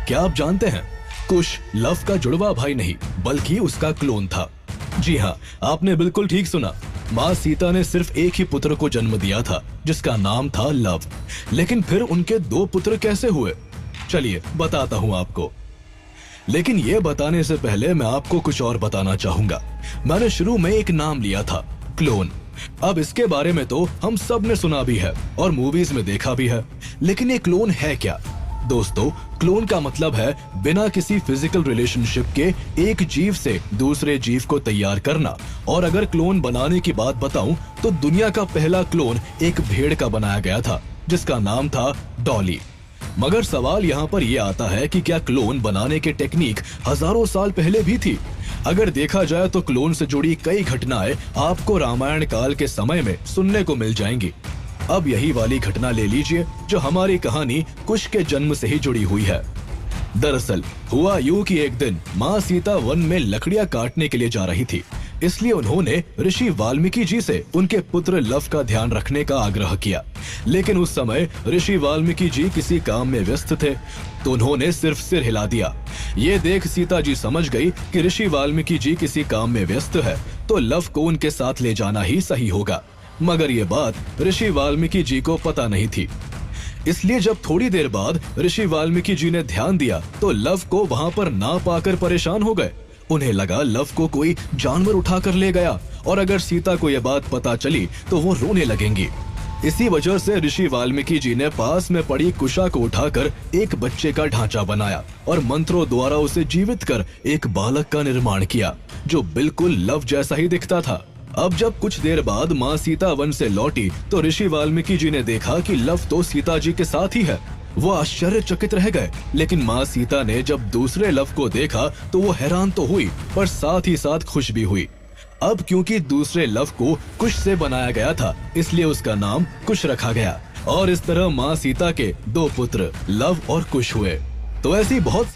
क्या आप जानते हैं, कुश लव का जुड़वा भाई नहीं बल्कि उसका क्लोन था। जी हाँ, आपने बिल्कुल ठीक सुना। माँ सीता ने सिर्फ एक ही पुत्र को जन्म दिया था जिसका नाम था लव। लेकिन फिर उनके दो पुत्र कैसे हुए, चलिए बताता हूँ आपको। लेकिन ये बताने से पहले मैं आपको कुछ और बताना चाहूंगा। मैंने शुरू में एक नाम लिया था, क्लोन। अब इसके बारे में तो हम सब ने सुना भी है और मूवीज में देखा भी है, लेकिन ये क्लोन है क्या? दोस्तों, क्लोन का मतलब है बिना किसी फिजिकल रिलेशनशिप के एक जीव से दूसरे जीव को तैयार करना। और अगर क्लोन बनाने की बात बताऊं तो दुनिया का पहला क्लोन एक भेड़ का बनाया गया था जिसका नाम था डॉली। मगर सवाल यहाँ पर यह आता है कि क्या क्लोन बनाने की टेक्निक हजारों साल पहले भी थी? अगर देखा जाए तो क्लोन से जुड़ी कई घटनाएं आपको रामायण काल के समय में सुनने को मिल जाएंगी। अब यही वाली घटना ले लीजिए जो हमारी कहानी कुश के जन्म से ही जुड़ी हुई है। दरअसल हुआ यूं कि एक दिन माँ सीता वन में लकड़ियां काटने के लिए जा रही थी, इसलिए उन्होंने ऋषि वाल्मीकि जी से उनके पुत्र लव का ध्यान रखने का आग्रह किया। लेकिन उस समय ऋषि वाल्मीकि जी किसी काम में व्यस्त थे, तो उन्होंने सिर्फ सिर हिला दिया। ये देख सीता जी समझ गई कि ऋषि वाल्मीकि जी किसी काम में व्यस्त है, तो लव को उनके साथ ले जाना ही सही होगा। मगर ये बात ऋषि वाल्मीकि जी को पता नहीं थी, इसलिए जब थोड़ी देर बाद ऋषि वाल्मीकि जी ने ध्यान दिया तो लव को वहां पर ना पाकर परेशान हो गए। उन्हें लगा लव को कोई जानवर उठाकर ले गया और अगर सीता को यह बात पता चली तो वो रोने लगेंगी। इसी वजह से ऋषि वाल्मीकि जी ने पास में पड़ी कुशा को उठाकर एक बच्चे का ढांचा बनाया और मंत्रों द्वारा उसे जीवित कर एक बालक का निर्माण किया जो बिल्कुल लव जैसा ही दिखता था। अब जब कुछ देर बाद माँ सीता वन से लौटी तो ऋषि वाल्मीकि जी ने देखा कि लव तो सीता जी के साथ ही है। वो आश्चर्यचकित रह गए, लेकिन माँ सीता ने जब दूसरे लव को देखा तो वो हैरान तो हुई पर साथ ही साथ खुश भी हुई। अब क्योंकि दूसरे लव को कुश से बनाया गया था, इसलिए उसका नाम कुश रखा गया और इस तरह माँ सीता के दो पुत्र लव और कुश हुए। तो ऐसी बहुत